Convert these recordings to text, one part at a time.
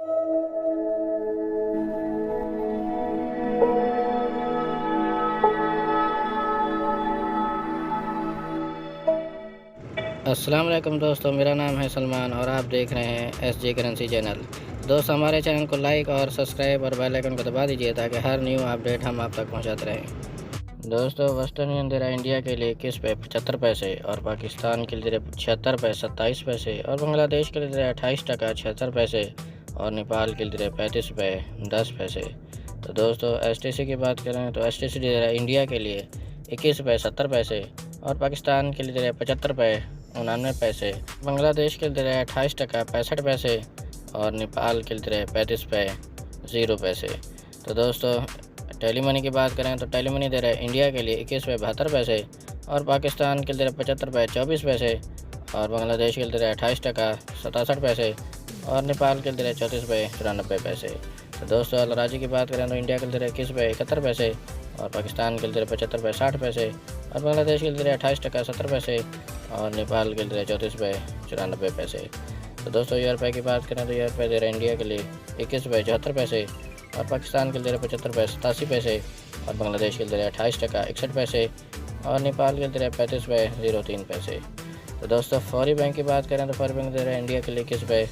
अस्सलाम वालेकुम दोस्तों, मेरा नाम है सलमान और आप देख रहे हैं एसजे करेंसी चैनल। दोस्त, हमारे चैनल को लाइक और सब्सक्राइब और बेल आइकन को दबा दीजिए ताकि हर न्यू अपडेट हम आप तक पहुंचाते रहें। दोस्तों, वेस्टर्न यूनियन दे रहा है इंडिया के लिए 21 पे 75 पैसे और पाकिस्तान के लिए दे रहा है 76 पे 27 पैसे और बांग्लादेश के लिए दे रहा है 28 टका 76 पैसे और नेपाल के लिए दे रहा है 35 पे 10 पैसे। तो दोस्तों, एसटीसी की बात करें तो एसटीसी दे रहा है इंडिया के लिए 21 पे 70 पैसे और पाकिस्तान के लिए दे रहा है 75 पे 99 पैसे, बांग्लादेश के लिए दे रहा है 28 टका 65 पैसे और नेपाल के लिए दे रहा है 35 पे 0 पैसे। तो दोस्तों, टेली मनी की बात करें तो टेली मनी दे रहा है इंडिया के लिए 21 पे 72 पैसे और पाकिस्तान के लिए दे रहा है 75 पे 24 पैसे और बांग्लादेश के लिए दे रहा है 28 टका 67 पैसे और नेपाल के लिए दे रहा है 34 पे 94 पैसे। तो दोस्तों, अलराजी की बात करें तो इंडिया के लिए दे रहा है 21 पे 71 पैसे और पाकिस्तान के लिए दे रहा है 75 पे 60 पैसे और बांग्लादेश के लिए दे रहा है 28 टका 70 पैसे और नेपाल के लिए 34 पे 94 पैसे। तो दोस्तों, ₹1 की बात करें तो ₹1 दे रहा है इंडिया के लिए 21 पे 74 पैसे और पाकिस्तान के लिए दे रहा है 75 पे 87 पैसे और बांग्लादेश के लिए दे रहा है 28 टका 61 पैसे और नेपाल के लिए दे रहा है 35 पे 03 पैसे। तो दोस्तों, फौरी बैंक की बात करें तो फौरी बैंक दे रहा है इंडिया के लिए 21 पे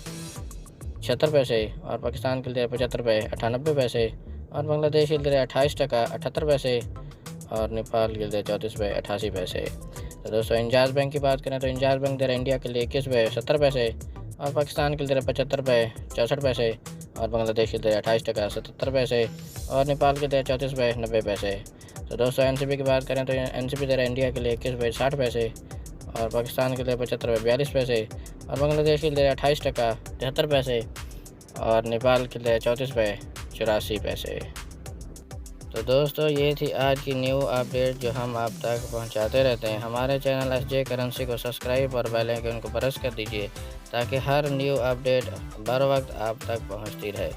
76 पैसे और पाकिस्तान के लिए 75 पे 98 पैसे और बांग्लादेश के लिए दे रहा है 28 टका 78 पैसे और नेपाल के लिए 34 पे 88 पैसे। तो दोस्तों, इंजाज़ बैंक की बात करें तो इंजाज़ बैंक दे रहा है इंडिया के लिए 21 पे 70 पैसे और पाकिस्तान के लिए दे रहा है 75 पे 64 पैसे और बांग्लादेश के लिए 28 टका 77 पैसे और नेपाल के लिए 34 पे 90 पैसे। तो दोस्तों, एनसीबी की बात करें तो एनसीबी दे रहा है इंडिया के लिए 21 पे 60 पैसे और पाकिस्तान के लिए 75 पे 42 पैसे और बांग्लादेश के लिए 28 टका 73 पैसे और नेपाल के लिए 34 पे 84 पैसे। तो दोस्तों, ये थी आज की न्यू अपडेट जो हम आप तक पहुंचाते रहते हैं। हमारे चैनल एसजे करेंसी को सब्सक्राइब और बेल आइकन को प्रेस कर दीजिए ताकि हर न्यू अपडेट बर वक्त आप तक पहुंचती रहे।